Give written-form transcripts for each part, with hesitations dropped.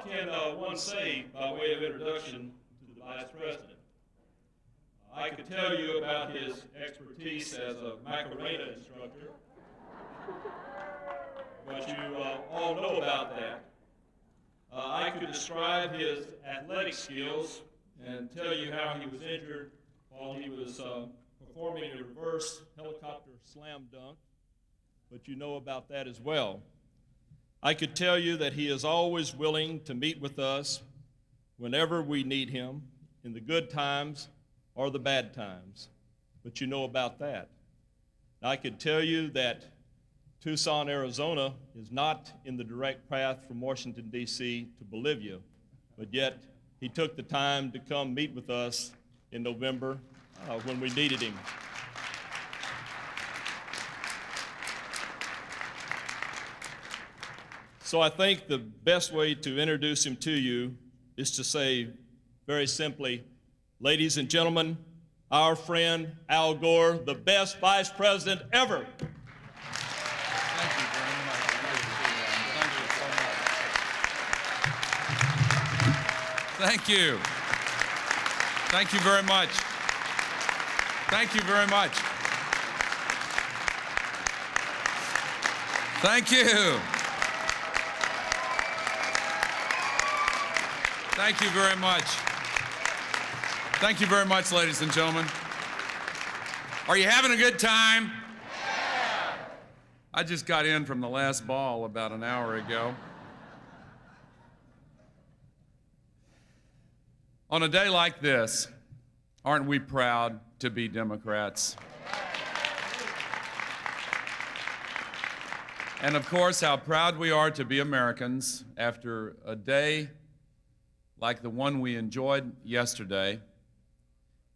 what can one say by way of introduction to the Vice President? I could tell you about his expertise as a Macarena instructor, but you all know about that. I could describe his athletic skills and tell you how he was injured while he was performing a reverse helicopter slam dunk, but you know about that as well. I could tell you that he is always willing to meet with us whenever we need him, in the good times or the bad times, but you know about that. I could tell you that Tucson, Arizona is not in the direct path from Washington, D.C. to Bolivia, but yet he took the time to come meet with us in November when we needed him. So I think the best way to introduce him to you is to say very simply, ladies and gentlemen, our friend Al Gore, the best vice president ever. Thank you very much. Thank you so much. Thank you. Thank you very much. Thank you very much. Thank you. Thank you very much. Thank you very much, ladies and gentlemen. Are you having a good time? Yeah. I just got in from the last ball about an hour ago. On a day like this, aren't we proud to be Democrats? And of course, how proud we are to be Americans after a day like the one we enjoyed yesterday.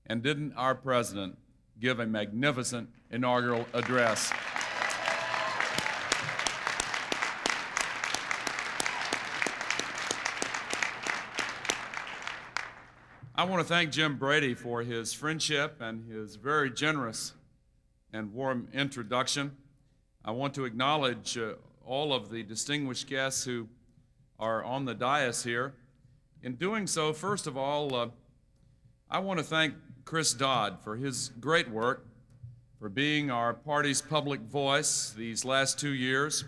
And didn't our president give a magnificent inaugural address? I want to thank Jim Brady for his friendship and his very generous and warm introduction. I want to acknowledge all of the distinguished guests who are on the dais here. In doing so, first of all, I want to thank Chris Dodd for his great work, for being our party's public voice these last 2 years.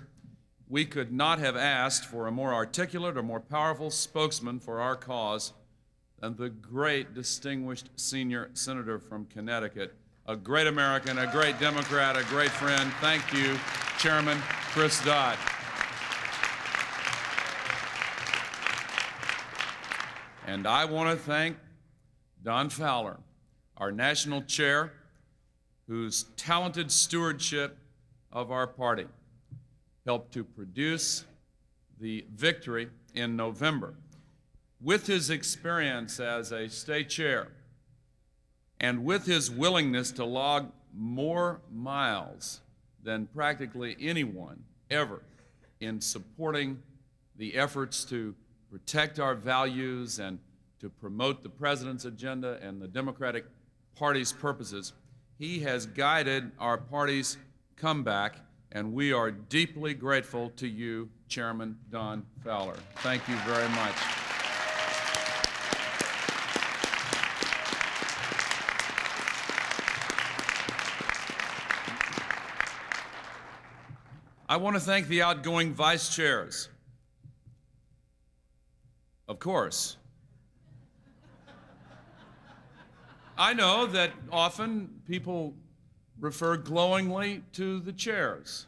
We could not have asked for a more articulate or more powerful spokesman for our cause than the great, distinguished senior senator from Connecticut, a great American, a great Democrat, a great friend. Thank you, Chairman Chris Dodd. And I want to thank Don Fowler, our national chair, whose talented stewardship of our party helped to produce the victory in November. With his experience as a state chair and with his willingness to log more miles than practically anyone ever in supporting the efforts to protect our values and to promote the president's agenda and the Democratic Party's purposes, he has guided our party's comeback, and we are deeply grateful to you, Chairman Don Fowler. Thank you very much. I want to thank the outgoing vice chairs. Of course. I know that often people refer glowingly to the chairs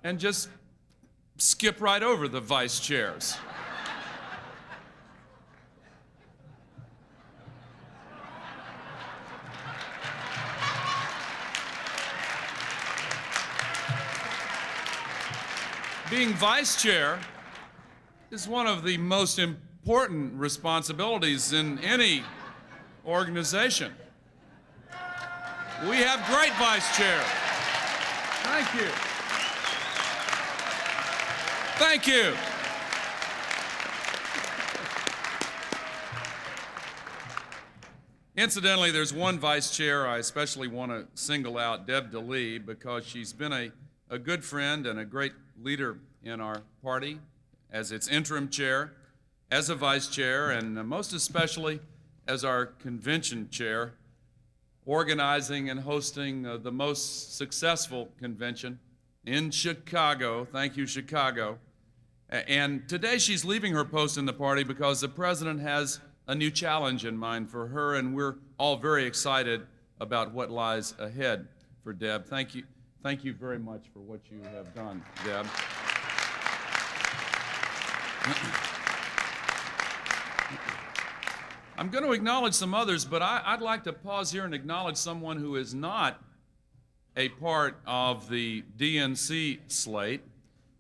and just skip right over the vice chairs. Being vice chair is one of the most important responsibilities in any organization. We have great vice chairs. Thank you. Thank you. Incidentally, there's one vice chair I especially want to single out, Deb DeLee, because she's been a good friend and a great leader in our party as its interim chair, as a vice chair, and most especially as our convention chair, organizing and hosting the most successful convention in Chicago. Thank you, Chicago. And today she's leaving her post in the party because the president has a new challenge in mind for her, and we're all very excited about what lies ahead for Deb. Thank you very much for what you have done, Deb. I'm going to acknowledge some others, but I'd like to pause here and acknowledge someone who is not a part of the DNC slate,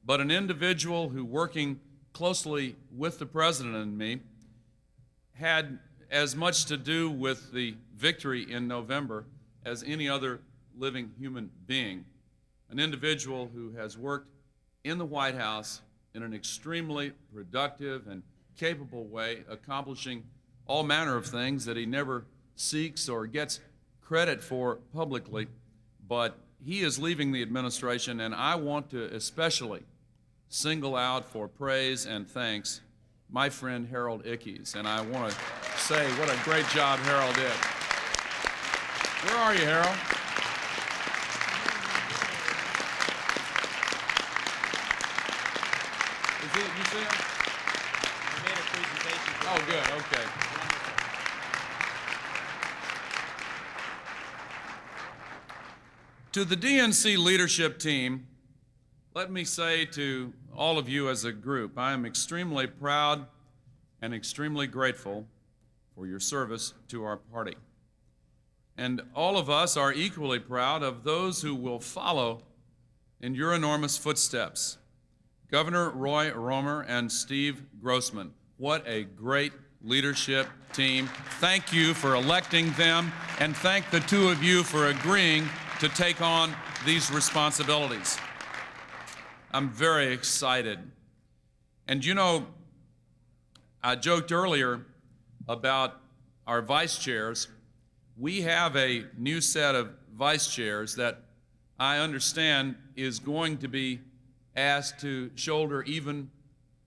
but an individual who, working closely with the president and me, had as much to do with the victory in November as any other living human being. An individual who has worked in the White House in an extremely productive and capable way, accomplishing all manner of things that he never seeks or gets credit for publicly, but he is leaving the administration, and I want to especially single out for praise and thanks my friend Harold Ickes, and I want to say what a great job Harold did. Where are you, Harold? You see him? We made a presentation. Oh, good, okay. To the DNC leadership team, let me say to all of you as a group, I am extremely proud and extremely grateful for your service to our party. And all of us are equally proud of those who will follow in your enormous footsteps. Governor Roy Romer and Steve Grossman, what a great leadership team. Thank you for electing them, and thank the two of you for agreeing to take on these responsibilities. I'm very excited. And you know, I joked earlier about our vice chairs. We have a new set of vice chairs that I understand is going to be asked to shoulder even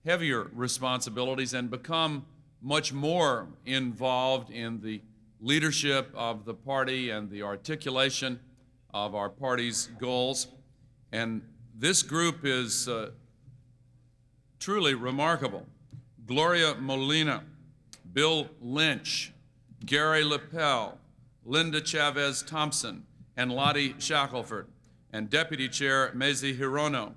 heavier responsibilities and become much more involved in the leadership of the party and the articulation of our party's goals. And this group is truly remarkable. Gloria Molina, Bill Lynch, Gary LaPel, Linda Chavez Thompson, and Lottie Shackelford, and Deputy Chair Mazie Hirono.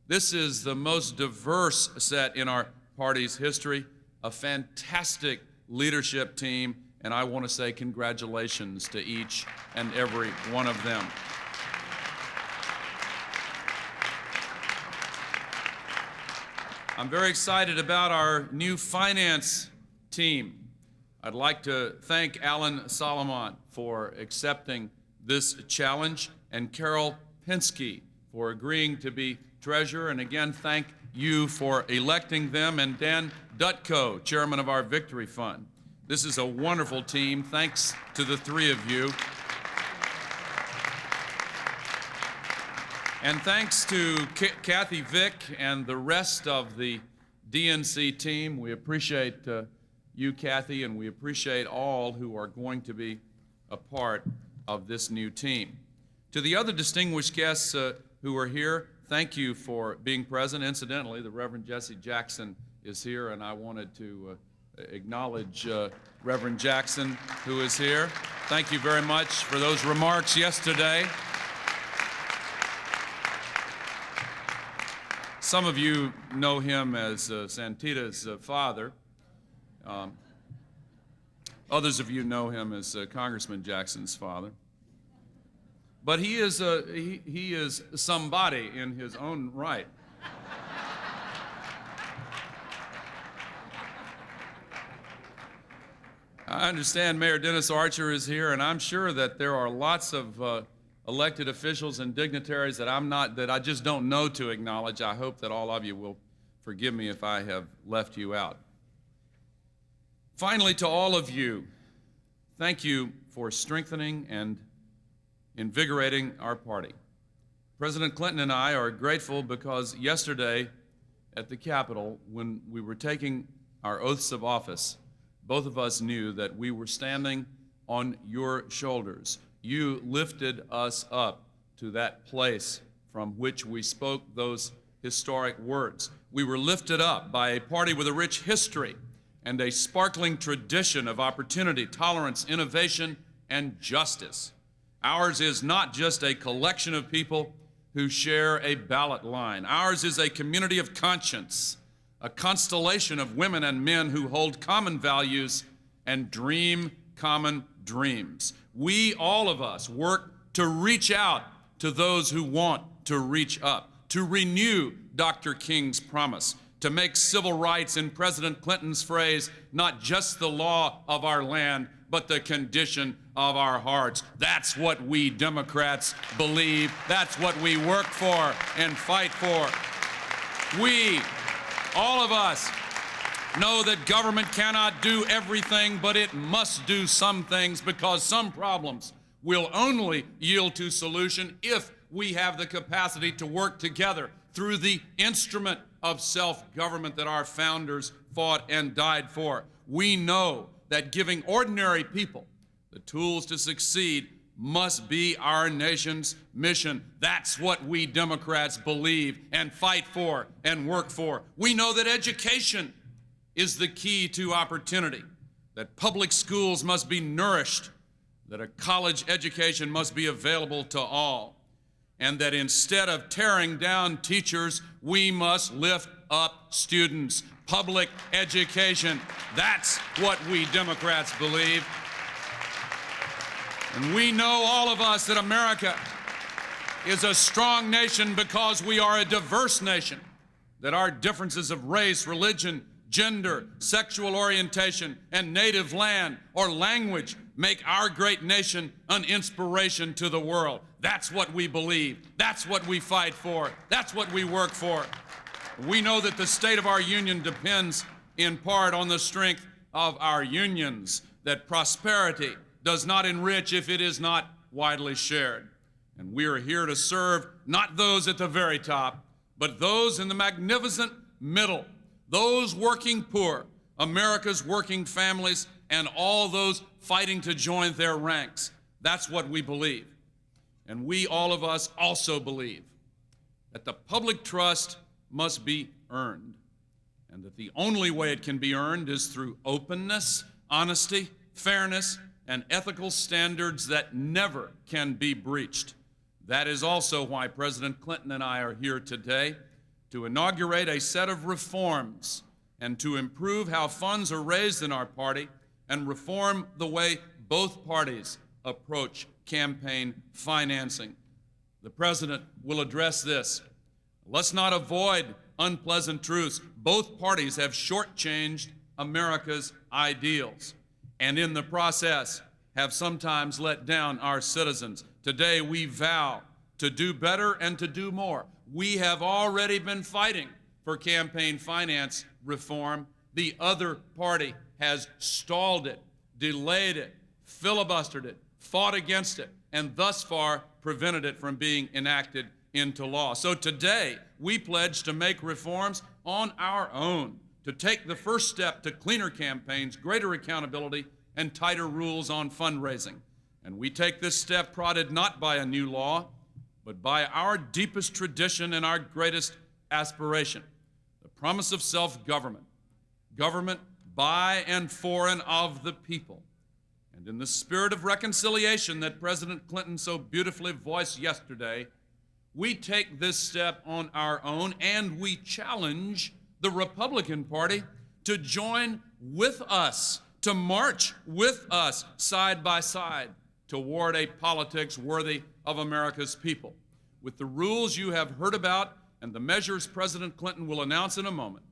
This is the most diverse set in our party's history, a fantastic leadership team, and I want to say congratulations to each and every one of them. I'm very excited about our new finance team. I'd like to thank Alan Solomon for accepting this challenge, and Carol Pinsky for agreeing to be treasurer, and again, thank you for electing them, and Dan Dutko, chairman of our Victory Fund. This is a wonderful team. Thanks to the three of you. And thanks to Kathy Vick and the rest of the DNC team. We appreciate you, Kathy, and we appreciate all who are going to be a part of this new team. To the other distinguished guests who are here, thank you for being present. Incidentally, the Reverend Jesse Jackson is here, and I wanted to acknowledge Reverend Jackson, who is here. Thank you very much for those remarks yesterday. Some of you know him as Santita's father. Others of you know him as Congressman Jackson's father. But he is somebody in his own right. I understand Mayor Dennis Archer is here, and I'm sure that there are lots of elected officials and dignitaries that I just don't know to acknowledge. I hope that all of you will forgive me if I have left you out. Finally, to all of you, thank you for strengthening and invigorating our party. President Clinton and I are grateful because yesterday at the Capitol, when we were taking our oaths of office, both of us knew that we were standing on your shoulders. You lifted us up to that place from which we spoke those historic words. We were lifted up by a party with a rich history and a sparkling tradition of opportunity, tolerance, innovation, and justice. Ours is not just a collection of people who share a ballot line. Ours is a community of conscience, a constellation of women and men who hold common values and dream common dreams. We, all of us, work to reach out to those who want to reach up, to renew Dr. King's promise, to make civil rights, in President Clinton's phrase, not just the law of our land, but the condition of our hearts. That's what we Democrats believe. That's what we work for and fight for. We, all of us, know that government cannot do everything, but it must do some things, because some problems will only yield to solution if we have the capacity to work together through the instrument of self-government that our founders fought and died for. We know that giving ordinary people the tools to succeed must be our nation's mission. That's what we Democrats believe and fight for and work for. We know that education is the key to opportunity, that public schools must be nourished, that a college education must be available to all, and that instead of tearing down teachers, we must lift up students. Public education, that's what we Democrats believe. And we know, all of us, that America is a strong nation because we are a diverse nation, that our differences of race, religion, gender, sexual orientation, and native land or language make our great nation an inspiration to the world. That's what we believe. That's what we fight for. That's what we work for. We know that the state of our union depends in part on the strength of our unions, that prosperity does not enrich if it is not widely shared. And we are here to serve not those at the very top, but those in the magnificent middle, those working poor, America's working families, and all those fighting to join their ranks. That's what we believe. And we, all of us, also believe that the public trust must be earned, and that the only way it can be earned is through openness, honesty, fairness, and ethical standards that never can be breached. That is also why President Clinton and I are here today, to inaugurate a set of reforms and to improve how funds are raised in our party and reform the way both parties approach campaign financing. The President will address this. Let's not avoid unpleasant truths. Both parties have shortchanged America's ideals, and in the process have sometimes let down our citizens. Today we vow to do better and to do more. We have already been fighting for campaign finance reform. The other party has stalled it, delayed it, filibustered it, fought against it, and thus far prevented it from being enacted into law. So today, we pledge to make reforms on our own, to take the first step to cleaner campaigns, greater accountability, and tighter rules on fundraising. And we take this step prodded not by a new law, but by our deepest tradition and our greatest aspiration, the promise of self-government, government by and for and of the people. And in the spirit of reconciliation that President Clinton so beautifully voiced yesterday, we take this step on our own, and we challenge the Republican Party to join with us, to march with us side by side toward a politics worthy of America's people. With the rules you have heard about and the measures President Clinton will announce in a moment,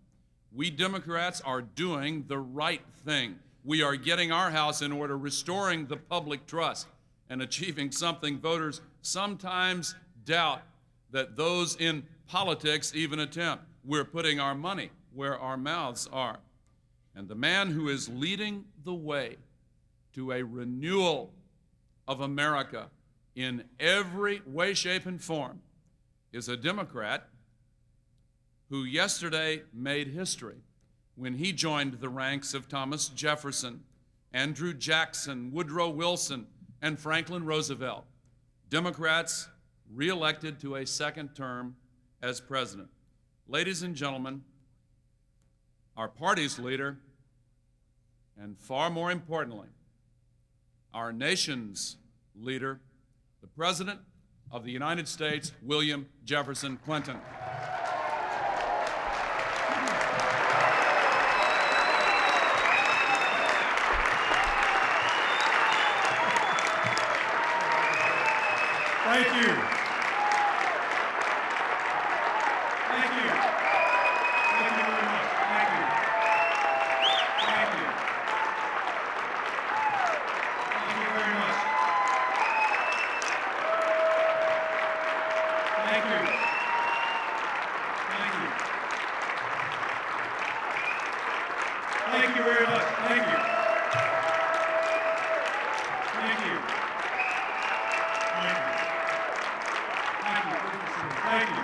we Democrats are doing the right thing. We are getting our house in order, restoring the public trust, and achieving something voters sometimes doubt that those in politics even attempt. We're putting our money where our mouths are. And the man who is leading the way to a renewal of America in every way, shape, and form is a Democrat who yesterday made history when he joined the ranks of Thomas Jefferson, Andrew Jackson, Woodrow Wilson, and Franklin Roosevelt, Democrats re-elected to a second term as president. Ladies and gentlemen, our party's leader, and far more importantly, our nation's leader, the President of the United States, William Jefferson Clinton. Thank you. Thank you. Thank you very much. Thank you. Thank you. Thank you very much. Thank you. Thank you. Thank you very much. Thank you. Thank you. Thank you. Thank you.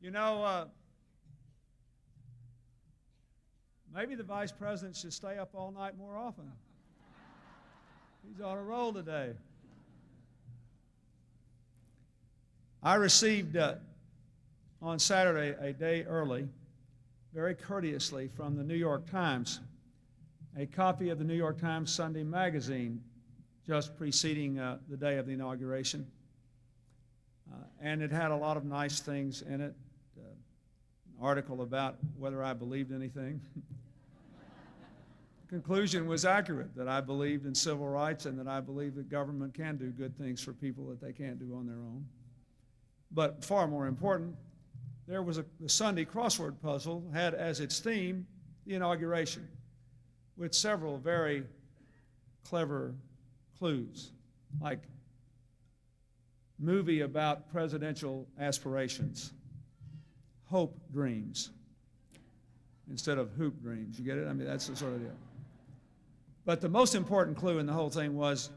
You know, maybe the Vice President should stay up all night more often. He's on a roll today. I received on Saturday, a day early, very courteously from the New York Times, a copy of the New York Times Sunday magazine just preceding the day of the inauguration. And it had a lot of nice things in it. An article about whether I believed anything. The conclusion was accurate, that I believed in civil rights and that I believe that government can do good things for people that they can't do on their own. But far more important, there was the Sunday crossword puzzle had as its theme the inauguration, with several very clever clues, like movie about presidential aspirations, hope dreams, instead of hoop dreams. You get it? I mean, that's the sort of deal. But the most important clue in the whole thing was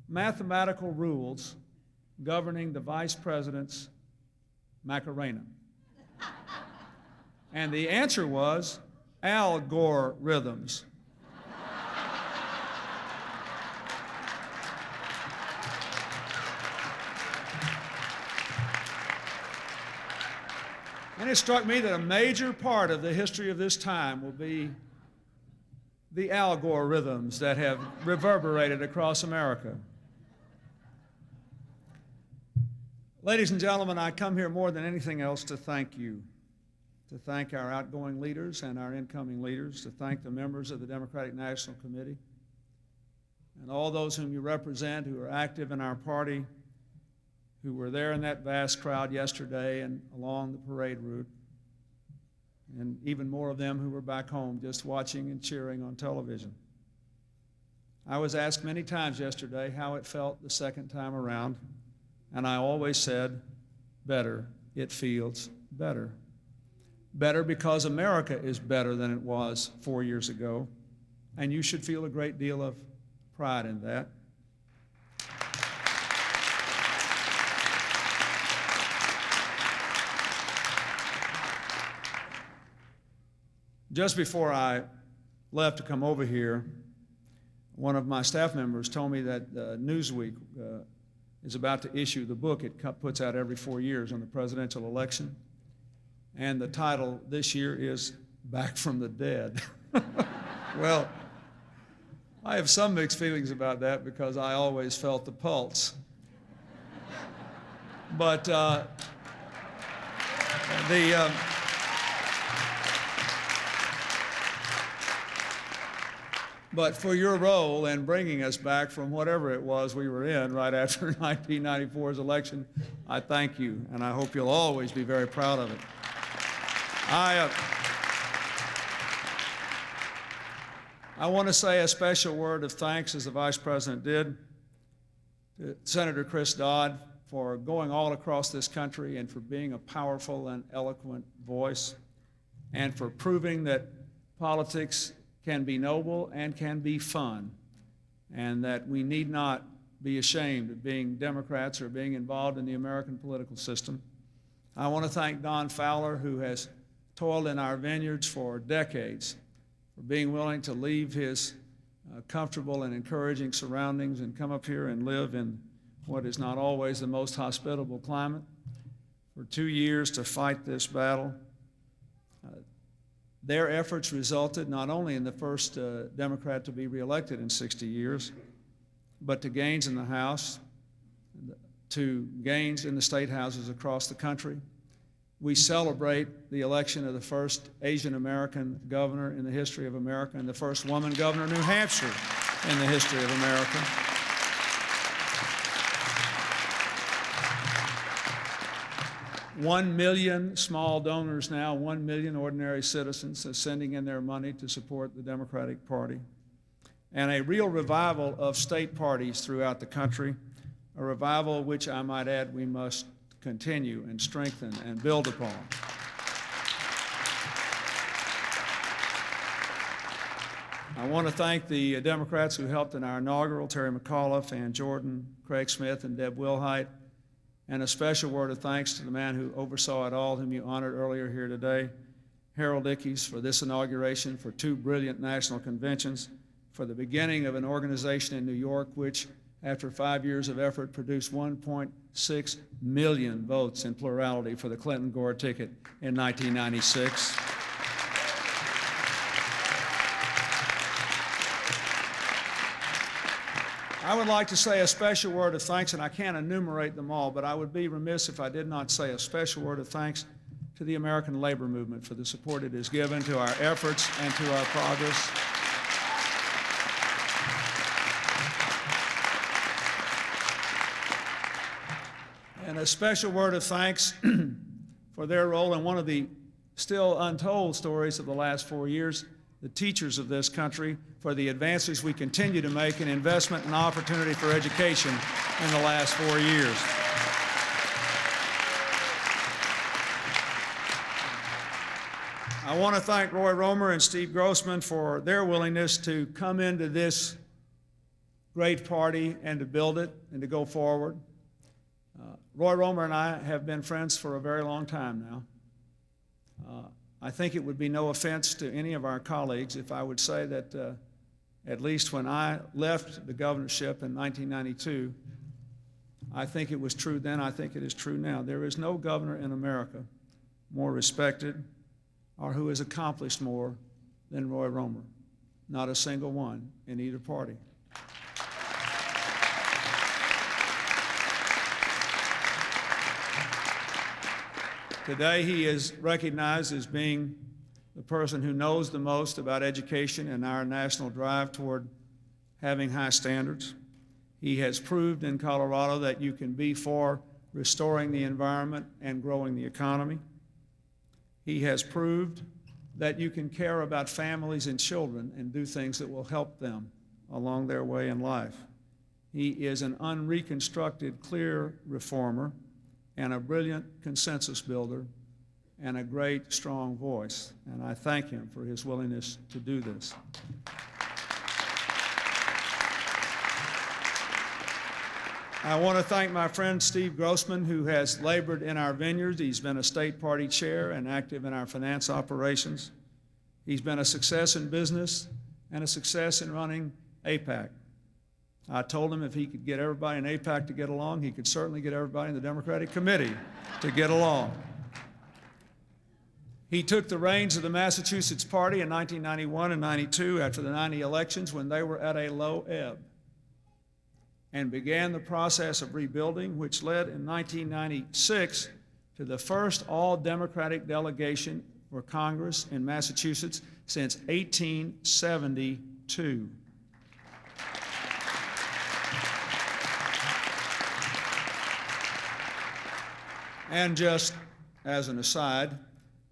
mathematical rules governing the vice president's Macarena. And the answer was algorithms. And it struck me that a major part of the history of this time will be the algorithms that have reverberated across America. Ladies and gentlemen, I come here more than anything else to thank you, to thank our outgoing leaders and our incoming leaders, to thank the members of the Democratic National Committee, and all those whom you represent who are active in our party, who were there in that vast crowd yesterday and along the parade route, and even more of them who were back home just watching and cheering on television. I was asked many times yesterday how it felt the second time around, and I always said, better. It feels better. Better because America is better than it was 4 years ago, and you should feel a great deal of pride in that. Just before I left to come over here, one of my staff members told me that Newsweek is about to issue the book it puts out every 4 years on the presidential election. And the title this year is Back from the Dead. Well, I have some mixed feelings about that because I always felt the pulse. But but for your role in bringing us back from whatever it was we were in right after 1994's election, I thank you, and I hope you'll always be very proud of it. I want to say a special word of thanks, as the Vice President did, to Senator Chris Dodd for going all across this country and for being a powerful and eloquent voice, and for proving that politics can be noble and can be fun. and that we need not be ashamed of being Democrats or being involved in the American political system. I want to thank Don Fowler, who has toiled in our vineyards for decades, for being willing to leave his comfortable and encouraging surroundings and come up here and live in what is not always the most hospitable climate, for 2 years to fight this battle. Their efforts resulted not only in the first Democrat to be reelected in 60 years, but to gains in the House, to gains in the state houses across the country. We celebrate the election of the first Asian American governor in the history of America and the first woman governor of New Hampshire in the history of America. $1 million small donors now, 1 million ordinary citizens are sending in their money to support the Democratic Party, and a real revival of state parties throughout the country, a revival which I might add we must continue and strengthen and build upon. I want to thank the Democrats who helped in our inaugural, Terry McAuliffe, Ann Jordan, Craig Smith, and Deb Wilhite, and a special word of thanks to the man who oversaw it all, whom you honored earlier here today, Harold Ickes, for this inauguration, for 2 brilliant national conventions, for the beginning of an organization in New York which, after 5 years of effort, produced 1.6 million votes in plurality for the Clinton-Gore ticket in 1996. I would like to say a special word of thanks, and I can't enumerate them all, but I would be remiss if I did not say a special word of thanks to the American labor movement for the support it has given to our efforts and to our progress. And a special word of thanks for their role in one of the still untold stories of the last 4 years, the teachers of this country, for the advances we continue to make in investment and opportunity for education in the last 4 years. I want to thank Roy Romer and Steve Grossman for their willingness to come into this great party and to build it and to go forward. Roy Romer and I have been friends for a very long time now. I think it would be no offense to any of our colleagues if I would say that at least when I left the governorship in 1992, I think it was true then, I think it is true now. There is no governor in America more respected or who has accomplished more than Roy Romer. Not a single one in either party. Today, he is recognized as being the person who knows the most about education and our national drive toward having high standards. He has proved in Colorado that you can be for restoring the environment and growing the economy. He has proved that you can care about families and children and do things that will help them along their way in life. He is an unreconstructed, clear reformer and a brilliant consensus builder and a great, strong voice. And I thank him for his willingness to do this. I want to thank my friend Steve Grossman, who has labored in our vineyards. He's been a state party chair and active in our finance operations. He's been a success in business and a success in running AIPAC. I told him if he could get everybody in AIPAC to get along, he could certainly get everybody in the Democratic Committee to get along. He took the reins of the Massachusetts Party in 1991 and 92 after the 90 elections when they were at a low ebb, and began the process of rebuilding, which led in 1996 to the first all-Democratic delegation for Congress in Massachusetts since 1872. And just as an aside,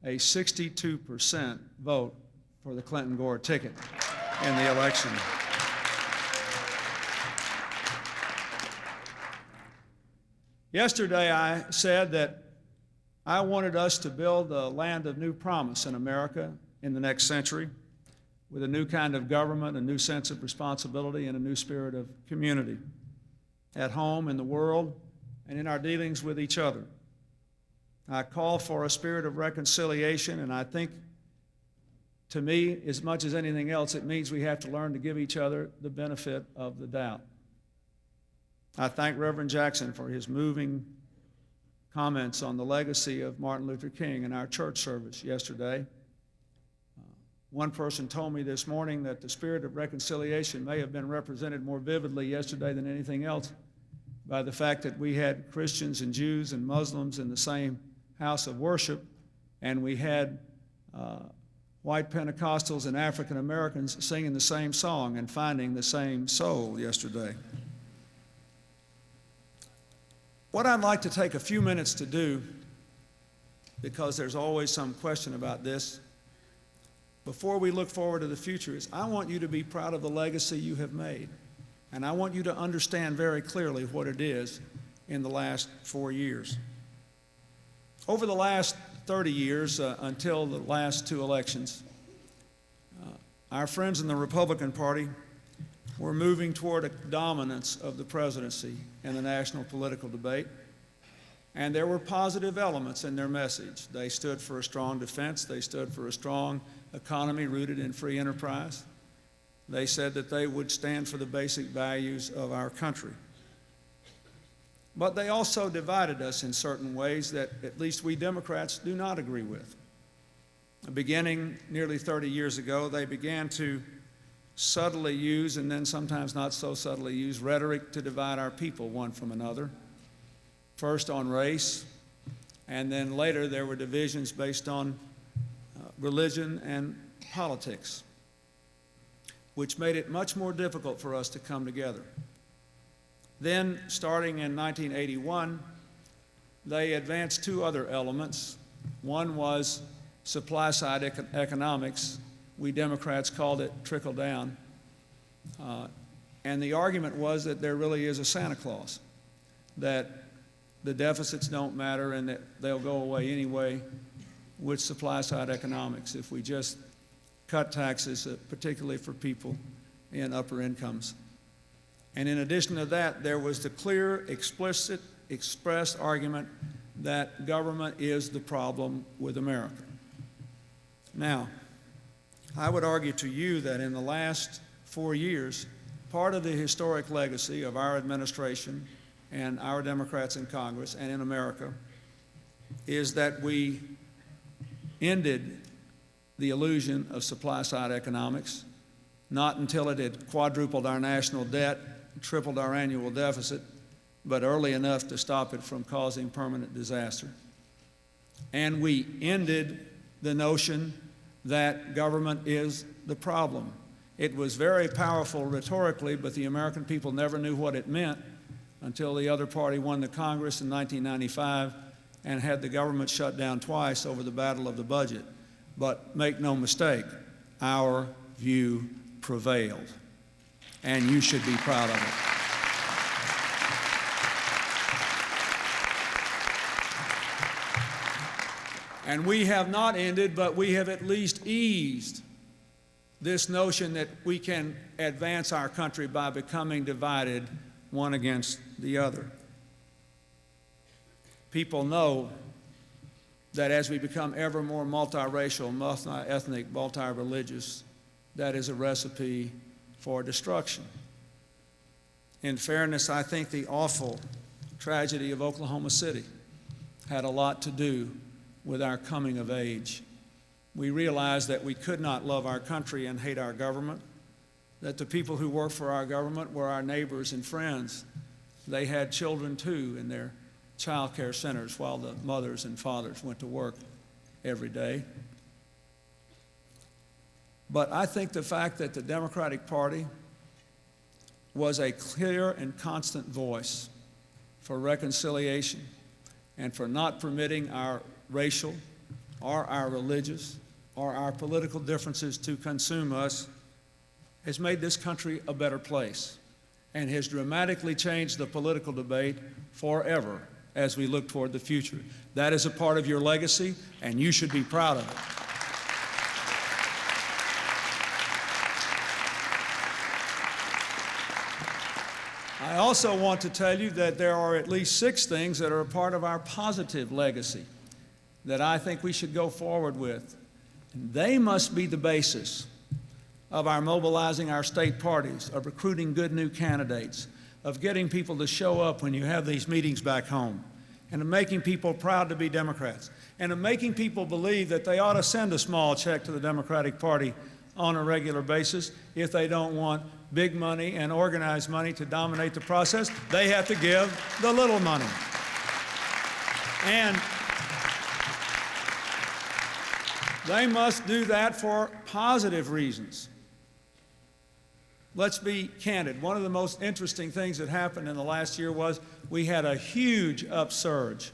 a 62% vote for the Clinton-Gore ticket in the election. Yesterday I said that I wanted us to build a land of new promise in America in the next century. with a new kind of government, a new sense of responsibility, and a new spirit of community at home, in the world, and in our dealings with each other. I call for a spirit of reconciliation, and I think, to me, as much as anything else, it means we have to learn to give each other the benefit of the doubt. I thank Reverend Jackson for his moving comments on the legacy of Martin Luther King in our church service yesterday. One person told me this morning that the spirit of reconciliation may have been represented more vividly yesterday than anything else by the fact that we had Christians and Jews and Muslims in the same house of worship, and we had white Pentecostals and African Americans singing the same song and finding the same soul yesterday. What I'd like to take a few minutes to do, because there's always some question about this, before we look forward to the future, is I want you to be proud of the legacy you have made. And I want you to understand very clearly what it is in the last 4 years. Over the last 30 years, until the last two elections, our friends in the Republican Party were moving toward a dominance of the presidency in the national political debate. And there were positive elements in their message. They stood for a strong defense. They stood for a strong economy rooted in free enterprise. They said that they would stand for the basic values of our country. But they also divided us in certain ways that at least we Democrats do not agree with. Beginning nearly 30 years ago, they began to subtly use, and then sometimes not so subtly use, rhetoric to divide our people one from another. First on race, and then later there were divisions based on religion and politics, which made it much more difficult for us to come together. Then, starting in 1981, they advanced two other elements. One was supply-side economics. We Democrats called it trickle-down. And the argument was that there really is a Santa Claus, that the deficits don't matter and that they'll go away anyway with supply-side economics if we just cut taxes, particularly for people in upper incomes. And in addition to that, there was the clear, explicit, expressed argument that government is the problem with America. Now, I would argue to you that in the last 4 years, part of the historic legacy of our administration and our Democrats in Congress and in America is that we ended the illusion of supply-side economics, not until it had quadrupled our national debt, tripled our annual deficit, but early enough to stop it from causing permanent disaster. And we ended the notion that government is the problem. It was very powerful rhetorically, but the American people never knew what it meant until the other party won the Congress in 1995 and had the government shut down twice over the battle of the budget. But make no mistake, our view prevailed, and you should be proud of it. And we have not ended, but we have at least eased this notion that we can advance our country by becoming divided one against the other. People know that as we become ever more multiracial, multi-ethnic, multi-religious, that is a recipe for destruction. In fairness, I think the awful tragedy of Oklahoma City had a lot to do with our coming of age. We realized that we could not love our country and hate our government, that the people who work for our government were our neighbors and friends. They had children too in their child care centers while the mothers and fathers went to work every day. But I think the fact that the Democratic Party was a clear and constant voice for reconciliation and for not permitting our racial or our religious or our political differences to consume us has made this country a better place and has dramatically changed the political debate forever as we look toward the future. That is a part of your legacy, and you should be proud of it. I also want to tell you that there are at least 6 things that are a part of our positive legacy that I think we should go forward with. And they must be the basis of our mobilizing our state parties, of recruiting good new candidates, of getting people to show up when you have these meetings back home, and of making people proud to be Democrats, and of making people believe that they ought to send a small check to the Democratic Party on a regular basis. If they don't want big money and organized money to dominate the process, they have to give the little money. And they must do that for positive reasons. Let's be candid. One of the most interesting things that happened in the last year was we had a huge upsurge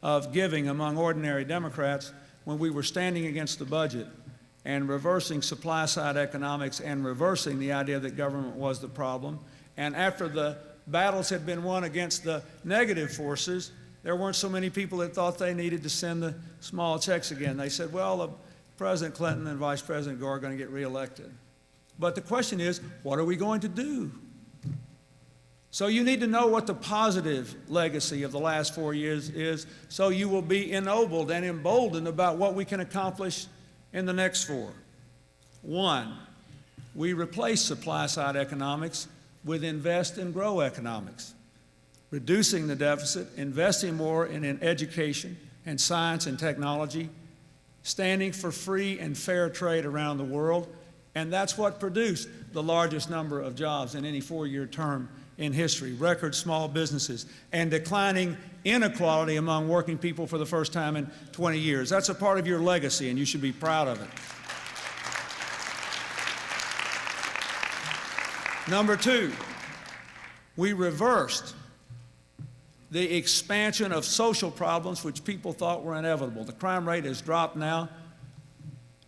of giving among ordinary Democrats when we were standing against the budget and reversing supply-side economics and reversing the idea that government was the problem. And after the battles had been won against the negative forces, there weren't so many people that thought they needed to send the small checks again. They said, well, President Clinton and Vice President Gore are going to get reelected. But the question is, what are we going to do? So you need to know what the positive legacy of the last 4 years is, so you will be ennobled and emboldened about what we can accomplish in the next 4. 1, we replace supply-side economics with invest and grow economics, reducing the deficit, investing more in education and science and technology, standing for free and fair trade around the world, and that's what produced the largest number of jobs in any 4-year term in history, record small businesses, and declining inequality among working people for the first time in 20 years. That's a part of your legacy, and you should be proud of it. Number 2, we reversed the expansion of social problems which people thought were inevitable. The crime rate has dropped now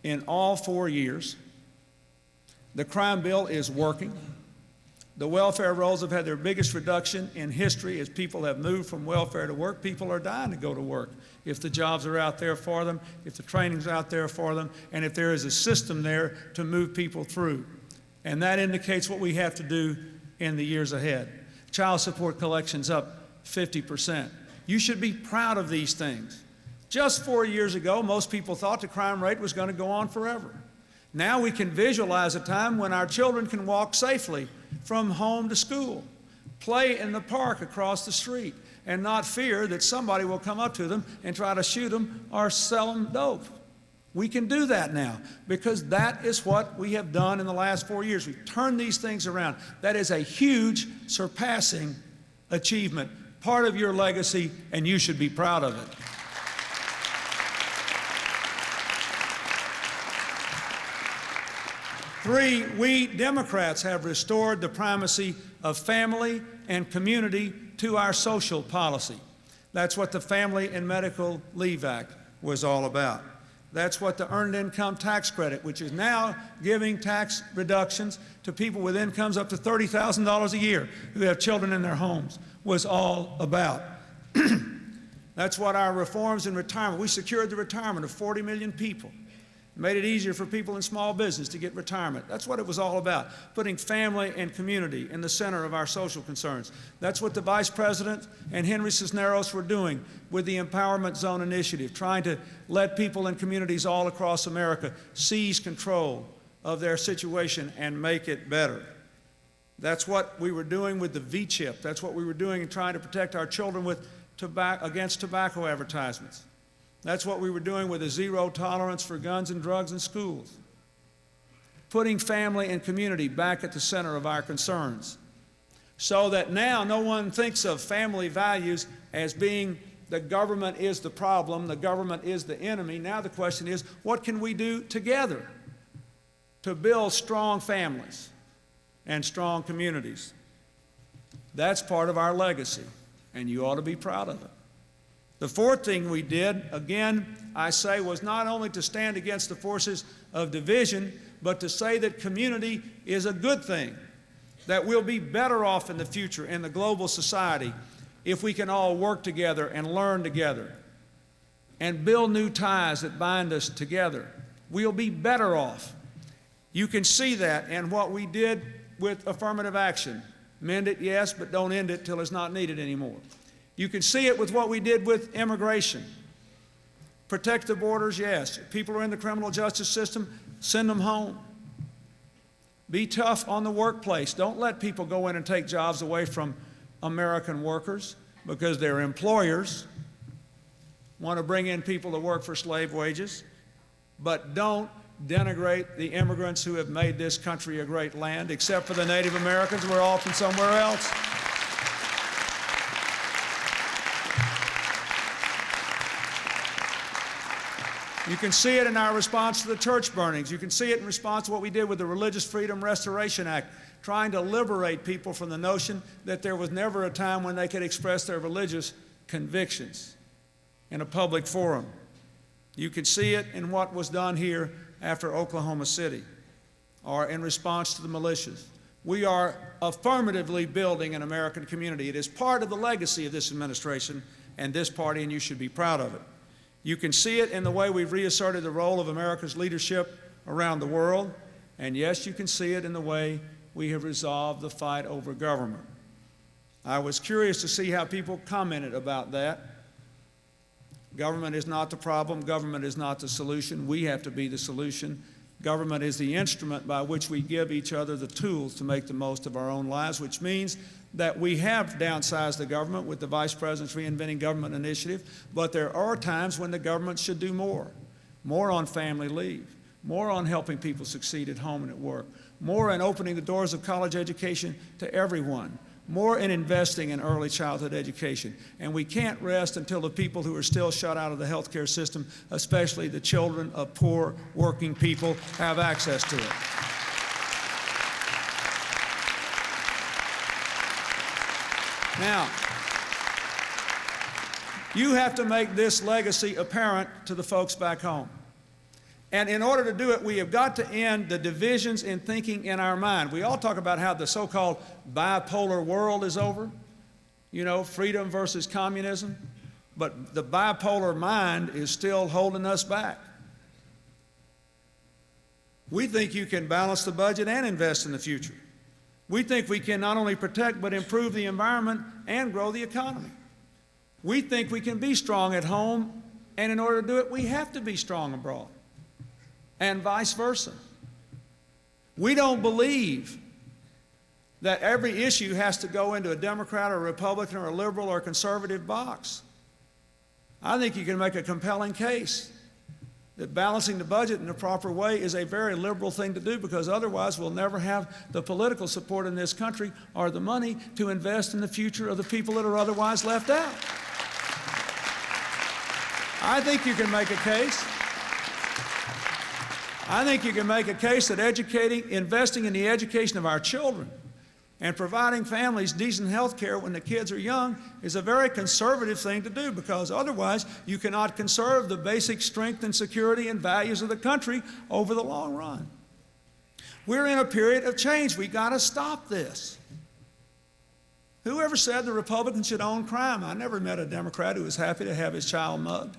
in all 4 years. The crime bill is working. The welfare rolls have had their biggest reduction in history as people have moved from welfare to work. People are dying to go to work if the jobs are out there for them, if the training's out there for them, and if there is a system there to move people through. And that indicates what we have to do in the years ahead. Child support collections up 50%. You should be proud of these things. Just 4 years ago, most people thought the crime rate was going to go on forever. Now we can visualize a time when our children can walk safely from home to school, play in the park across the street, and not fear that somebody will come up to them and try to shoot them or sell them dope. We can do that now because that is what we have done in the last 4 years. We've turned these things around. That is a huge, surpassing achievement, part of your legacy, and you should be proud of it. Three, we Democrats have restored the primacy of family and community to our social policy. That's what the Family and Medical Leave Act was all about. That's what the Earned Income Tax Credit, which is now giving tax reductions to people with incomes up to $30,000 a year who have children in their homes, was all about. That's what our reforms in retirement, we secured the retirement of 40 million people. Made it easier for people in small business to get retirement. That's what it was all about, putting family and community in the center of our social concerns. That's what the Vice President and Henry Cisneros were doing with the Empowerment Zone Initiative, trying to let people in communities all across America seize control of their situation and make it better. That's what we were doing with the V-chip. That's what we were doing in trying to protect our children with against tobacco advertisements. That's what we were doing with a zero tolerance for guns and drugs in schools. Putting family and community back at the center of our concerns so that now no one thinks of family values as being the government is the problem, the government is the enemy. Now the question is, what can we do together to build strong families and strong communities? That's part of our legacy, and you ought to be proud of it. The fourth thing we did, again, I say, was not only to stand against the forces of division, but to say that community is a good thing, that we'll be better off in the future in the global society if we can all work together and learn together and build new ties that bind us together. We'll be better off. You can see that in what we did with affirmative action Mend it, yes, but don't end it till it's not needed anymore. You can see it with what we did with immigration. Protect the borders, yes. If people are in the criminal justice system, send them home. Be tough on the workplace. Don't let people go in and take jobs away from American workers because their employers want to bring in people to work for slave wages. But don't denigrate the immigrants who have made this country a great land. Except for the Native Americans, we're all from somewhere else. You can see it in our response to the church burnings. You can see it in response to what we did with the Religious Freedom Restoration Act, trying to liberate people from the notion that there was never a time when they could express their religious convictions in a public forum. You can see it in what was done here after Oklahoma City, or in response to the militias. We are affirmatively building an American community. It is part of the legacy of this administration and this party, and you should be proud of it. You can see it in the way we've reasserted the role of America's leadership around the world, and yes, you can see it in the way we have resolved the fight over government. I was curious to see how people commented about that. Government is not the problem. Government is not the solution. We have to be the solution. Government is the instrument by which we give each other the tools to make the most of our own lives, which means that we have downsized the government with the Vice President's Reinventing Government initiative, but there are times when the government should do more. More on family leave, more on helping people succeed at home and at work, more in opening the doors of college education to everyone, more in investing in early childhood education. And we can't rest until the people who are still shut out of the health care system, especially the children of poor working people, have access to it. Now, you have to make this legacy apparent to the folks back home. And in order to do it, we have got to end the divisions in thinking in our mind. We all talk about how the so-called bipolar world is over, you know, freedom versus communism, but the bipolar mind is still holding us back. We think you can balance the budget and invest in the future. We think we can not only protect but improve the environment and grow the economy. We think we can be strong at home, and in order to do it, we have to be strong abroad, and vice versa. We don't believe that every issue has to go into a Democrat or a Republican or a liberal or a conservative box. I think you can make a compelling case that balancing the budget in the proper way is a very liberal thing to do, because otherwise we'll never have the political support in this country or the money to invest in the future of the people that are otherwise left out. I think you can make a case. I think you can make a case that investing in the education of our children and providing families decent health care when the kids are young is a very conservative thing to do, because otherwise you cannot conserve the basic strength and security and values of the country over the long run. We're in a period of change. We've got to stop this. Whoever said the Republicans should own crime? I never met a Democrat who was happy to have his child mugged.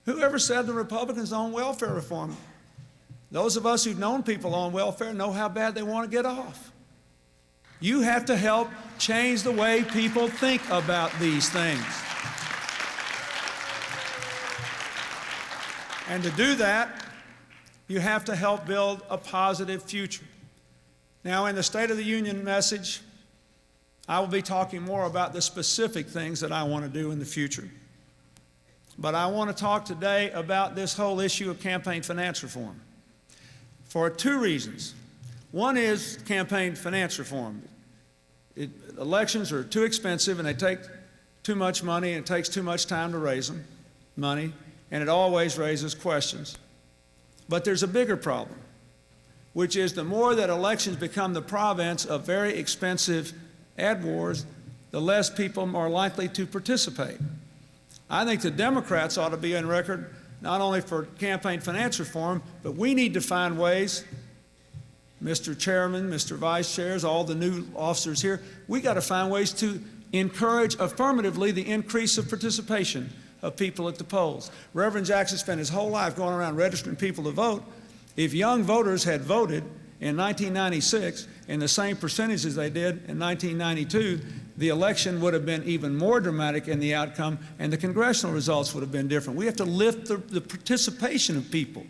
Whoever said the Republicans own welfare reform? Those of us who've known people on welfare know how bad they want to get off. You have to help change the way people think about these things. And to do that, you have to help build a positive future. Now, in the State of the Union message, I will be talking more about the specific things that I want to do in the future. But I want to talk today about this whole issue of campaign finance reform for two reasons. One is campaign finance reform. Elections are too expensive and they take too much money, and it takes too much time to raise them, money, and it always raises questions. But there's a bigger problem, which is the more that elections become the province of very expensive ad wars, the less people are likely to participate. I think the Democrats ought to be on record not only for campaign finance reform, but we need to find ways, Mr. Chairman, Mr. Vice Chairs, all the new officers here, we got to find ways to encourage affirmatively the increase of participation of people at the polls. Reverend Jackson spent his whole life going around registering people to vote. If young voters had voted in 1996 in the same percentages they did in 1992, the election would have been even more dramatic in the outcome, and the congressional results would have been different. We have to lift the participation of people.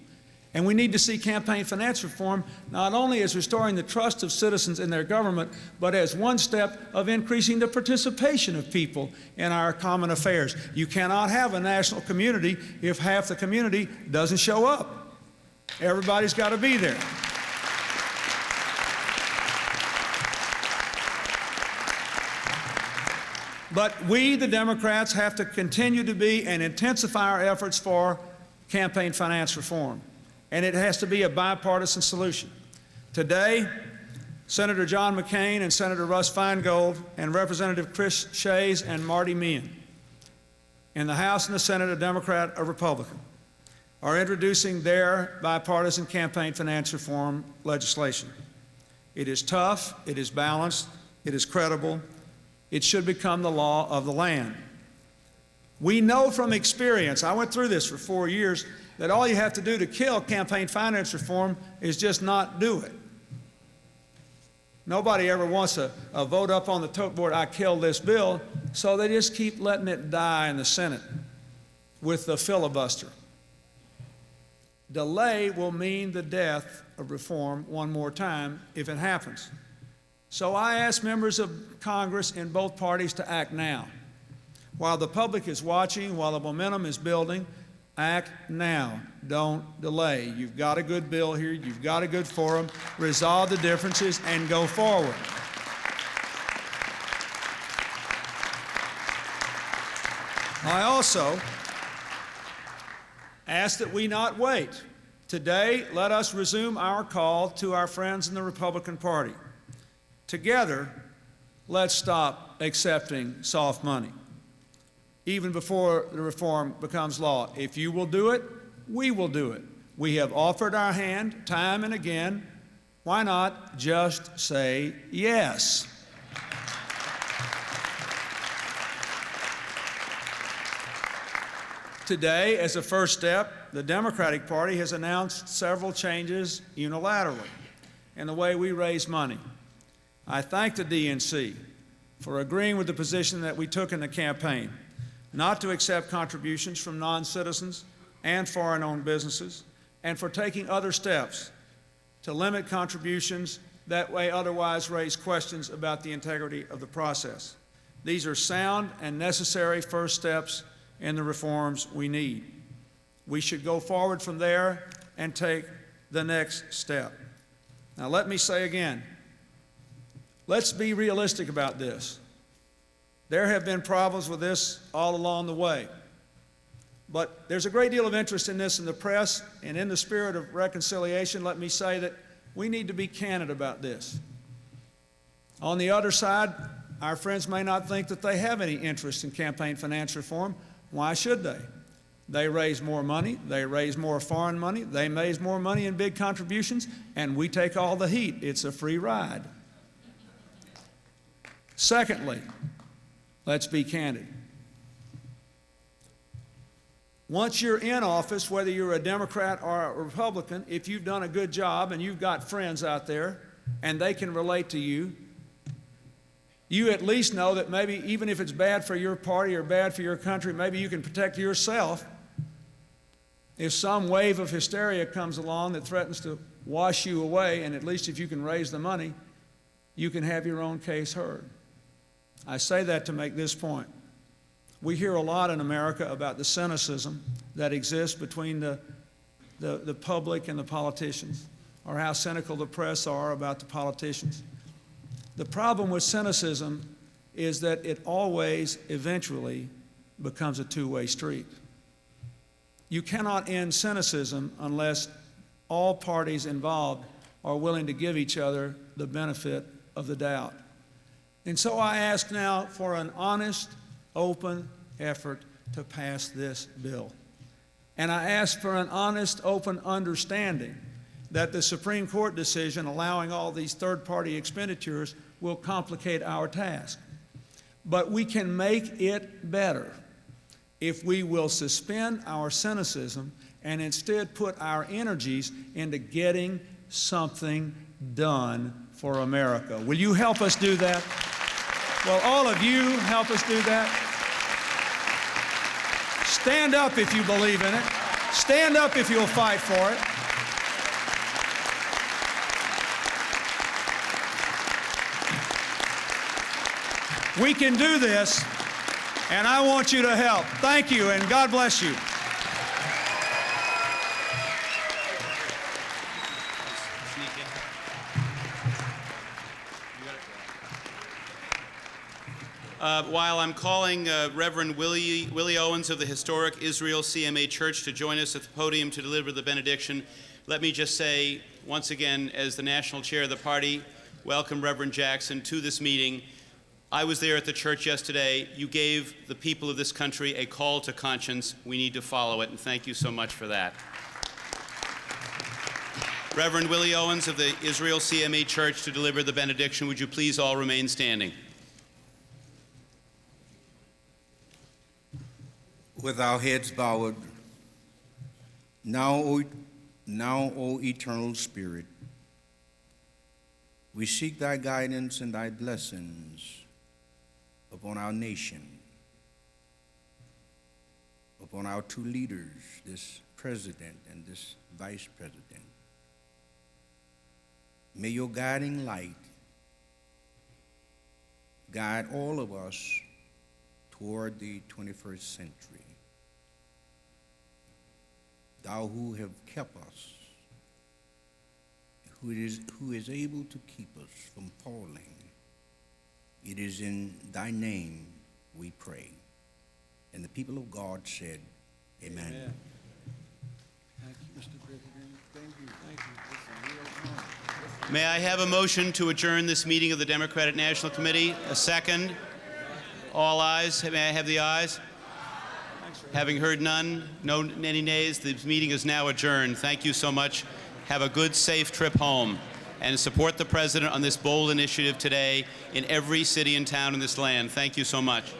And we need to see campaign finance reform not only as restoring the trust of citizens in their government, but as one step of increasing the participation of people in our common affairs. You cannot have a national community if half the community doesn't show up. Everybody's got to be there. But we, the Democrats, have to continue to be and intensify our efforts for campaign finance reform. And it has to be a bipartisan solution. Today, Senator John McCain and Senator Russ Feingold and Representative Chris Shays and Marty Meehan in the House and the Senate, a Democrat, a Republican, are introducing their bipartisan campaign finance reform legislation. It is tough, it is balanced, it is credible. It should become the law of the land. We know from experience, I went through this for 4 years, that all you have to do to kill campaign finance reform is just not do it. Nobody ever wants a vote up on the tote board, I killed this bill, so they just keep letting it die in the Senate with the filibuster. Delay will mean the death of reform one more time if it happens. So I ask members of Congress in both parties to act now. While the public is watching, while the momentum is building, act now. Don't delay. You've got a good bill here. You've got a good forum. Resolve the differences and go forward. I also ask that we not wait. Today, let us resume our call to our friends in the Republican Party. Together, let's stop accepting soft money, even before the reform becomes law. If you will do it, we will do it. We have offered our hand time and again. Why not just say yes? Today, as a first step, the Democratic Party has announced several changes unilaterally in the way we raise money. I thank the DNC for agreeing with the position that we took in the campaign, not to accept contributions from non-citizens and foreign-owned businesses, and for taking other steps to limit contributions that may otherwise raise questions about the integrity of the process. These are sound and necessary first steps in the reforms we need. We should go forward from there and take the next step. Now, let me say again, let's be realistic about this. There have been problems with this all along the way. But there's a great deal of interest in this in the press, and in the spirit of reconciliation, let me say that we need to be candid about this. On the other side, our friends may not think that they have any interest in campaign finance reform. Why should they? They raise more money, they raise more foreign money, they raise more money in big contributions, and we take all the heat. It's a free ride. Secondly, let's be candid. Once you're in office, whether you're a Democrat or a Republican, if you've done a good job and you've got friends out there and they can relate to you, you at least know that maybe even if it's bad for your party or bad for your country, maybe you can protect yourself. If some wave of hysteria comes along that threatens to wash you away, and at least if you can raise the money, you can have your own case heard. I say that to make this point. We hear a lot in America about the cynicism that exists between the public and the politicians, or how cynical the press are about the politicians. The problem with cynicism is that it always eventually becomes a two-way street. You cannot end cynicism unless all parties involved are willing to give each other the benefit of the doubt. And so I ask now for an honest, open effort to pass this bill. And I ask for an honest, open understanding that the Supreme Court decision allowing all these third-party expenditures will complicate our task. But we can make it better if we will suspend our cynicism and instead put our energies into getting something done for America. Will you help us do that? Will all of you help us do that? Stand up if you believe in it. Stand up if you'll fight for it. We can do this, and I want you to help. Thank you, and God bless you. While I'm calling Reverend Willie Owens of the historic Israel CMA Church to join us at the podium to deliver the benediction, let me just say once again, as the national chair of the party, welcome Reverend Jackson to this meeting. I was there at the church yesterday. You gave the people of this country a call to conscience. We need to follow it, and thank you so much for that. Reverend Willie Owens of the Israel CMA Church to deliver the benediction. Would you please all remain standing? With our heads bowed, now, O eternal Spirit, we seek thy guidance and thy blessings upon our nation, upon our two leaders, this president and this vice president. May your guiding light guide all of us toward the 21st century. Thou who have kept us, who is able to keep us from falling, it is in thy name we pray. And the people of God said, Amen. Amen. Thank you, Mr. President. Thank you. Thank you. This is a real honor. May I have a motion to adjourn this meeting of the Democratic National Committee? A second. All ayes. May I have the ayes? Having heard none, any nays, the meeting is now adjourned. Thank you so much. Have a good, safe trip home. And support the President on this bold initiative today in every city and town in this land. Thank you so much.